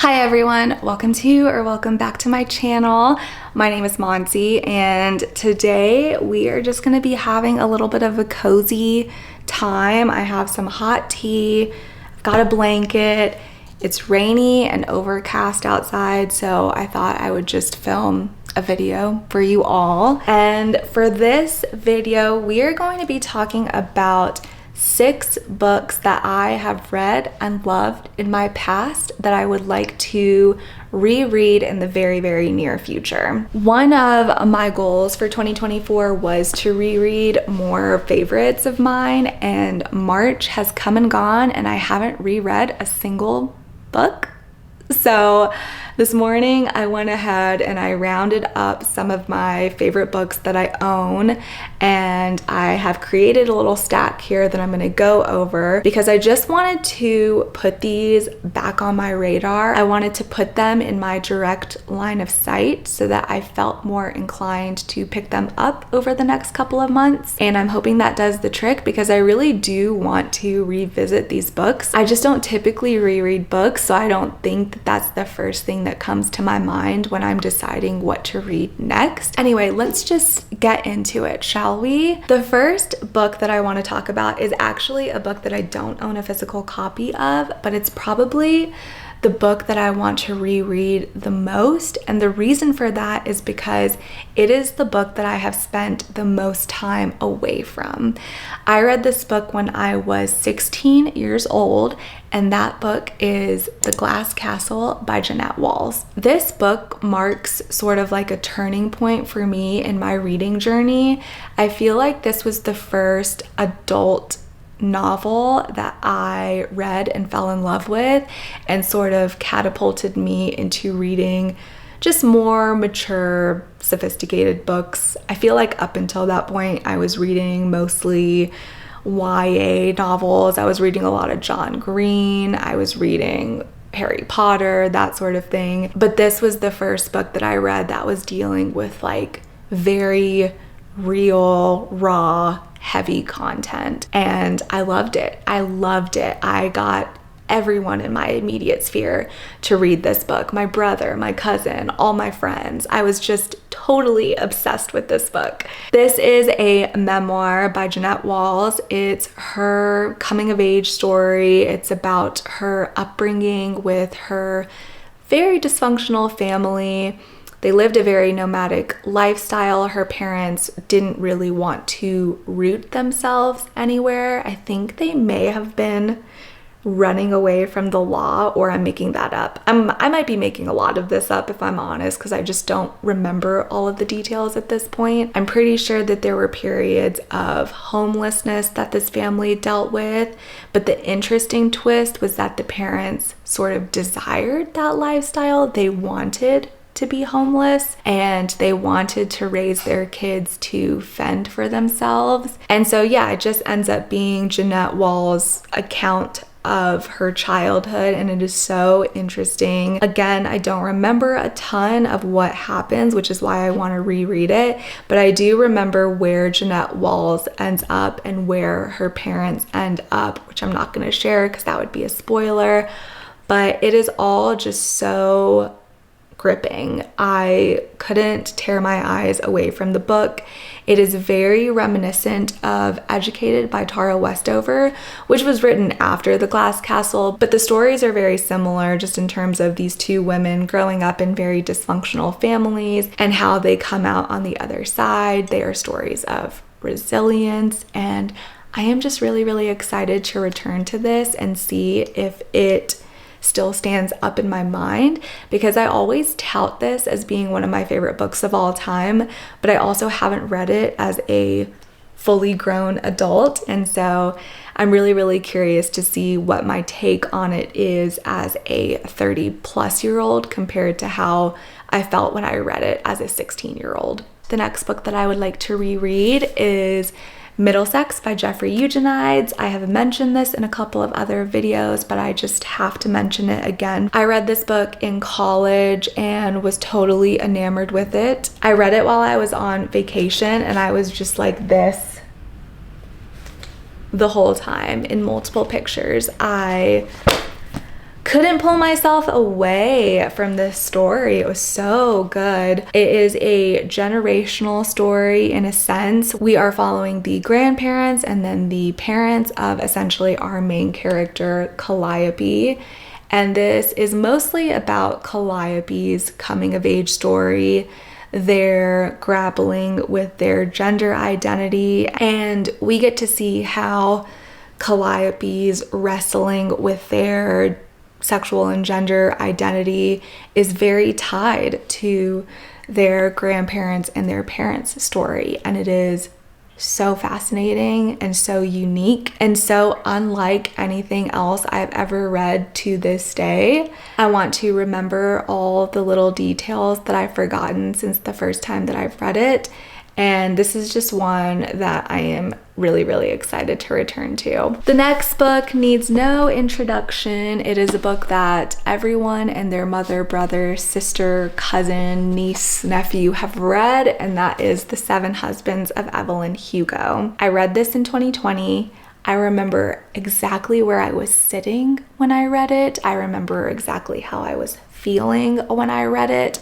Hi everyone, welcome back to my channel. My name is Monty and today we are just gonna be having a little bit of a cozy time. I have some hot tea, I've got a blanket. It's rainy and overcast outside, so I thought I would just film a video for you all. And for this video, we are going to be talking about 6 books that I have read and loved in my past that I would like to reread in the very near future. One of my goals for 2024 was to reread more favorites of mine, and March has come and gone and I haven't reread a single book. So this morning I went ahead and I rounded up some of my favorite books that I own, and I have created a little stack here that I'm going to go over because I just wanted to put these back on my radar. I wanted to put them in my direct line of sight so that I felt more inclined to pick them up over the next couple of months, and I'm hoping that does the trick because I really do want to revisit these books. I just don't typically reread books, so I don't think that that's the first thing that comes to my mind when I'm deciding what to read next. Anyway, let's just get into it, shall we? The first book that I want to talk about is actually a book that I don't own a physical copy of, but it's probably the book that I want to reread the most, and the reason for that is because it is the book that I have spent the most time away from. I read this book when I was 16 years old, and that book is The Glass Castle by Jeanette. This book marks sort of like a turning point for me in my reading journey. I feel like this was the first adult novel that I read and fell in love with and sort of catapulted me into reading just more mature, sophisticated books. I feel like up until that point I was reading mostly YA novels. I was reading a lot of John Green, I was reading Harry Potter, that sort of thing. But this was the first book that I read that was dealing with like very real, raw, heavy content, and I loved it. I got everyone in my immediate sphere to read this book. My brother, my cousin, all my friends. I was just totally obsessed with this book. This is a memoir by Jeanette. It's her coming of age story. It's about her upbringing with her very dysfunctional family. They lived a very nomadic lifestyle. Her parents didn't really want to root themselves anywhere. I think they may have been running away from the law, or I'm making that up. I might be making a lot of this up if I'm honest, because I just don't remember all of the details at this point. I'm pretty sure that there were periods of homelessness that this family dealt with, but the interesting twist was that the parents sort of desired that lifestyle. They wanted to be homeless and they wanted to raise their kids to fend for themselves. And so yeah, it just ends up being Jeanette Wall's account of her childhood, and it is so interesting. Again, I don't remember a ton of what happens, which is why I want to reread it, but I do remember where Jeanette Walls ends up and where her parents end up, which I'm not going to share because that would be a spoiler, but it is all just so gripping. I couldn't tear my eyes away from the book. It is very reminiscent of Educated by Tara Westover, which was written after The Glass Castle, but the stories are very similar just in terms of these two women growing up in very dysfunctional families and how they come out on the other side. They are stories of resilience, and I am just really excited to return to this and see if it still stands up in my mind, because I always tout this as being one of my favorite books of all time, but I also haven't read it as a fully grown adult, and so I'm really curious to see what my take on it is as a 30-plus-year-old compared to how I felt when I read it as a 16-year-old. The next book that I would like to reread is Middlesex by Eugenides. I have mentioned this in a couple of other videos, but I just have to mention it again. I read this book in college and was totally enamored with it. I read it while I was on vacation, and I was just like this the whole time in multiple pictures. I couldn't pull myself away from this story. It was so good. It is a generational story in a sense. We are following the grandparents and then the parents of essentially our main character, Kalanithi. And this is mostly about Kalanithi coming of age story. They're grappling with their gender identity, and we get to see how Kalanithi wrestling with their sexual and gender identity is very tied to their grandparents and their parents' story. And it is so fascinating and so unique and so unlike anything else I've ever read to this day. I want to remember all the little details that I've forgotten since the first time that I've read it. And this is just one that I am really, really excited to return to. The next book needs no introduction. It is a book that everyone and their mother, brother, sister, cousin, niece, nephew have read, and that is The Seven Husbands of Evelyn Hugo. I read this in 2020. I remember exactly where I was sitting when I read it. I remember exactly how I was feeling when I read it.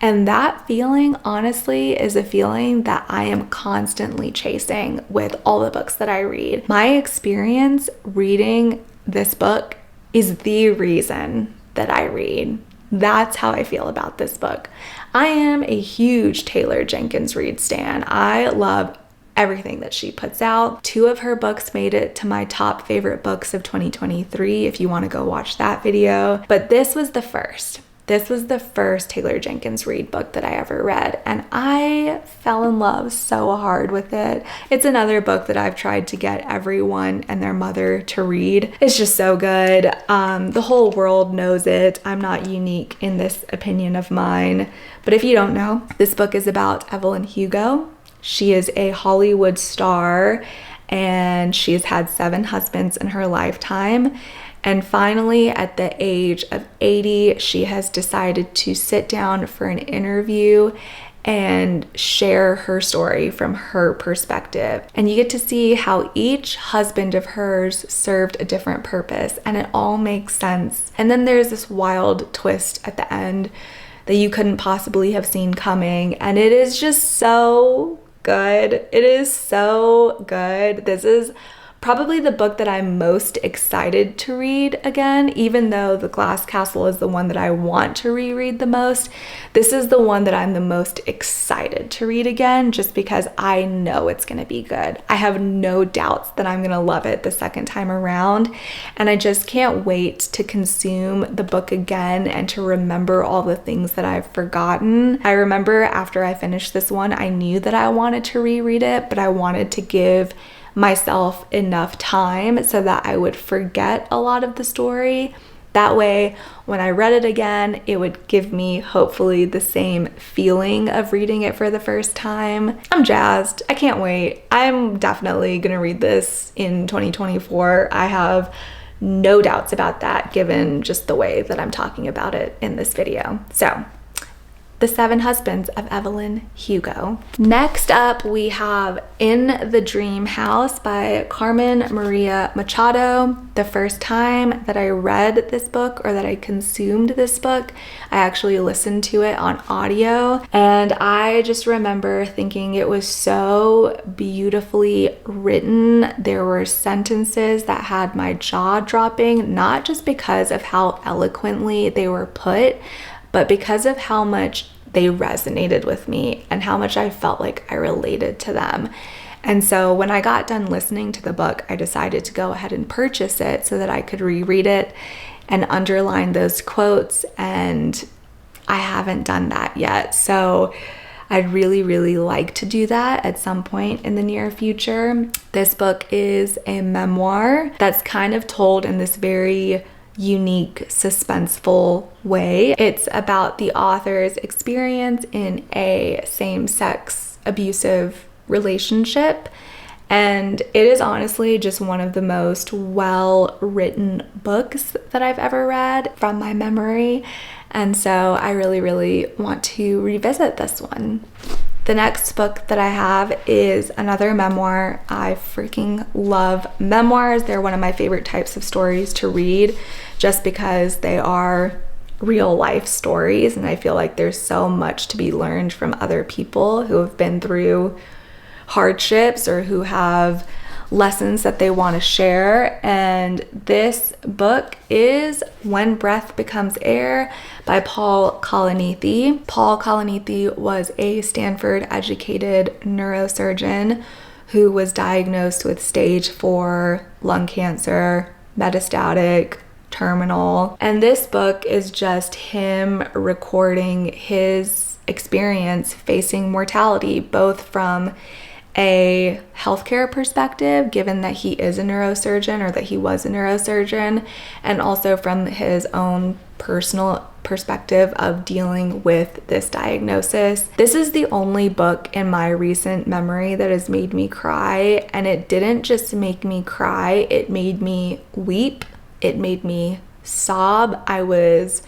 And that feeling, honestly, is a feeling that I am constantly chasing with all the books that I read. My experience reading this book is the reason that I read. That's how I feel about this book. I am a huge Taylor Jenkins Reid stan. I love everything that she puts out. 2 of her books made it to my top favorite books of 2023 if you want to go watch that video. But this was the first. This was the first Taylor Jenkins Reid book that I ever read, and I fell in love so hard with it. It's another book that I've tried to get everyone and their mother to read. It's just so good. The whole world knows it. I'm not unique in this opinion of mine. But if you don't know, this book is about Evelyn Hugo. She is a Hollywood star, and she has had 7 husbands in her lifetime. And finally, at the age of 80, she has decided to sit down for an interview and share her story from her perspective. And you get to see how each husband of hers served a different purpose, and it all makes sense. And then there's this wild twist at the end that you couldn't possibly have seen coming, and it is just so good. It is so good. This is probably the book that I'm most excited to read again, even though The Glass Castle is the one that I want to reread the most. This is the one that I'm the most excited to read again, just because I know it's going to be good. I have no doubts that I'm going to love it the second time around, and I just can't wait to consume the book again and to remember all the things that I've forgotten. I remember after I finished this one, I knew that I wanted to reread it, but I wanted to give myself enough time so that I would forget a lot of the story. That way, when I read it again, it would give me hopefully the same feeling of reading it for the first time. I'm jazzed. I can't wait. I'm definitely gonna read this in 2024. I have no doubts about that, given just the way that I'm talking about it in this video. So, The Seven Husbands of Evelyn Hugo. Next up, we have In the Dream House by Carmen Maria Machado. The first time that I read this book, or that I consumed this book, I actually listened to it on audio, and I just remember thinking it was so beautifully written. There were sentences that had my jaw dropping, not just because of how eloquently they were put, but because of how much they resonated with me and how much I felt like I related to them. And so when I got done listening to the book, I decided to go ahead and purchase it so that I could reread it and underline those quotes, and I haven't done that yet. So I'd really, really like to do that at some point in the near future. This book is a memoir that's kind of told in this very unique, suspenseful way. It's about the author's experience in a same-sex abusive relationship, and it is honestly just one of the most well-written books that I've ever read from my memory, and so I really, really want to revisit this one. The next book that I have is another memoir. I freaking love memoirs. They're one of my favorite types of stories to read just because they are real life stories, and I feel like there's so much to be learned from other people who have been through hardships or who have lessons that they want to share. And this book is When Breath Becomes Air by Paul Kalanithi. Paul Kalanithi was a Stanford educated neurosurgeon who was diagnosed with stage 4 lung cancer, metastatic, terminal. And this book is just him recording his experience facing mortality, both from a healthcare perspective, given that he is a neurosurgeon, or that he was a neurosurgeon, and also from his own personal perspective of dealing with this diagnosis. This is the only book in my recent memory that has made me cry, and it didn't just make me cry, it made me weep, it made me sob. I was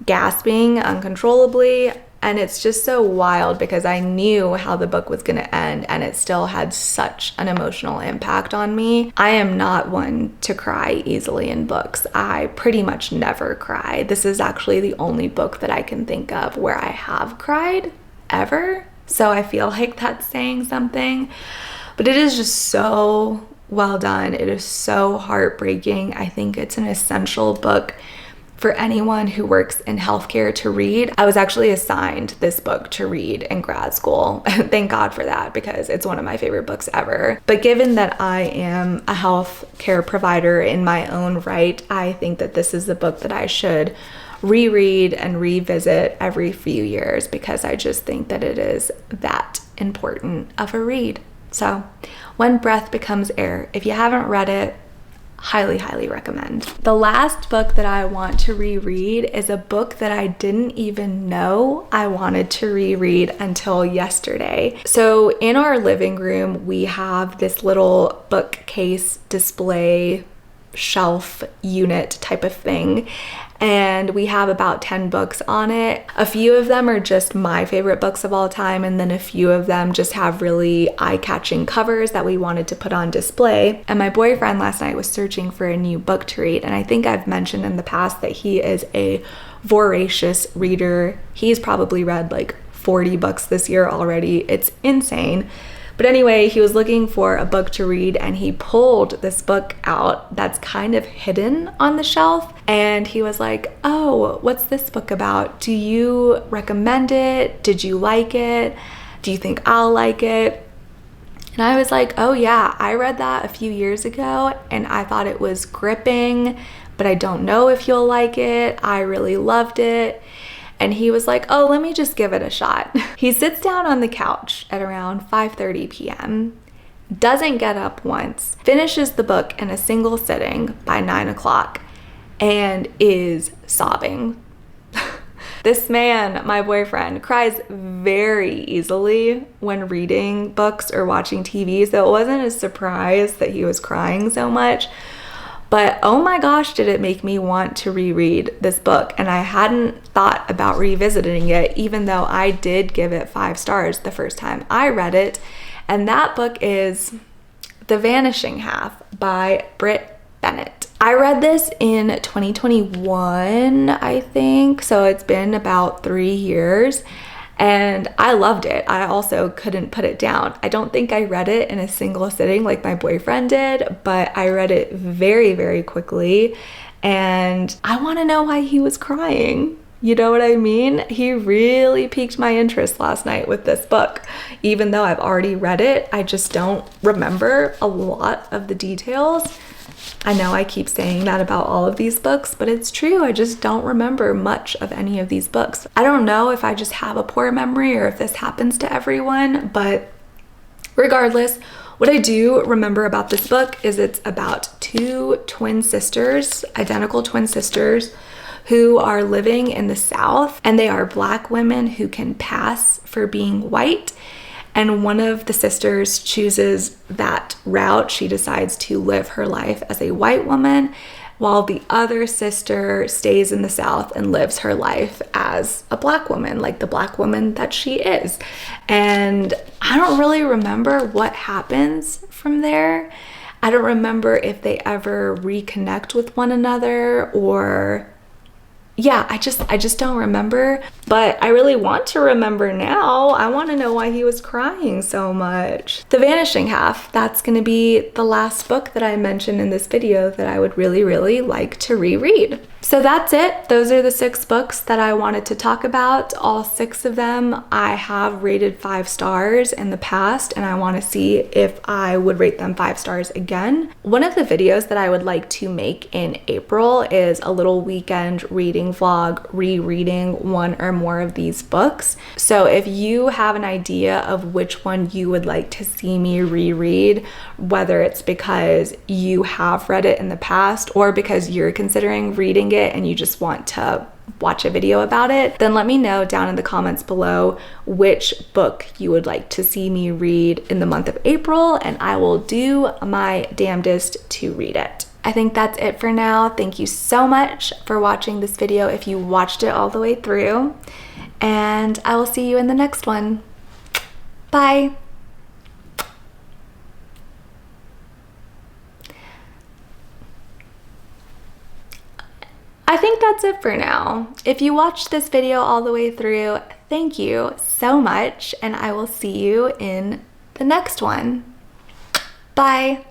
gasping uncontrollably. And it's just so wild because I knew how the book was going to end, and it still had such an emotional impact on me. I am not one to cry easily in books. I pretty much never cry. This is actually the only book that I can think of where I have cried ever. So I feel like that's saying something. But it is just so well done. It is so heartbreaking. I think it's an essential book for anyone who works in healthcare to read. I was actually assigned this book to read in grad school. Thank God for that, because it's one of my favorite books ever. But given that I am a healthcare provider in my own right, I think that this is the book that I should reread and revisit every few years, because I just think that it is that important of a read. So, When Breath Becomes Air. If you haven't read it, highly recommend. The last book that I want to reread is a book that I didn't even know I wanted to reread until yesterday. So in our living room, we have this little bookcase display shelf unit type of thing, and we have about 10 books on it. A few of them are just my favorite books of all time, and then a few of them just have really eye-catching covers that we wanted to put on display. And my boyfriend last night was searching for a new book to read, and I think I've mentioned in the past that he is a voracious reader. He's probably read like 40 books this year already. It's insane. But anyway, he was looking for a book to read, and he pulled this book out that's kind of hidden on the shelf. And he was like, "Oh, what's this book about? Do you recommend it? Did you like it? Do you think I'll like it?" And I was like, "Oh yeah, I read that a few years ago, and I thought it was gripping, but I don't know if you'll like it. I really loved it." And he was like, "Oh, let me just give it a shot." He sits down on the couch at around 5:30 p.m., doesn't get up once, finishes the book in a single sitting by 9 o'clock, and is sobbing. This man, my boyfriend, cries very easily when reading books or watching TV, so it wasn't a surprise that he was crying so much. But oh my gosh, did it make me want to reread this book. And I hadn't thought about revisiting it, even though I did give it 5 stars the first time I read it. And that book is The Vanishing Half by Brit, Bennett. I read this in 2021, I think. So it's been about 3 years. And I loved it. I also couldn't put it down. I don't think I read it in a single sitting like my boyfriend did, but I read it very quickly. And I want to know why he was crying. You know what I mean? He really piqued my interest last night with this book. Even though I've already read it, I just don't remember a lot of the details. I know I keep saying that about all of these books, but it's true. I just don't remember much of any of these books. I don't know if I just have a poor memory or if this happens to everyone, but regardless, what I do remember about this book is it's about 2 twin sisters, identical twin sisters, who are living in the South, and they are Black women who can pass for being white. And one of the sisters chooses that route. She decides to live her life as a white woman, while the other sister stays in the South and lives her life as a Black woman, like the Black woman that she is. And I don't really remember what happens from there. I don't remember if they ever reconnect with one another, or yeah, I just don't remember, but I really want to remember now. I want to know why he was crying so much. The Vanishing half, that's going to be the last book that I mentioned in this video that I would really like to reread. So that's it. Those are the 6 books that I wanted to talk about. All 6 of them I have rated 5 stars in the past, and I want to see if I would rate them 5 stars again. One of the videos that I would like to make in April is a little weekend reading vlog rereading one or more of these books. So if you have an idea of which one you would like to see me reread, whether it's because you have read it in the past or because you're considering reading it and you just want to watch a video about it, then let me know down in the comments below which book you would like to see me read in the month of April, and I will do my damnedest to read it. I think that's it for now. Thank you so much for watching this video if you watched it all the way through, and I will see you in the next one. Bye. I think that's it for now. If you watched this video all the way through, thank you so much, and I will see you in the next one. Bye.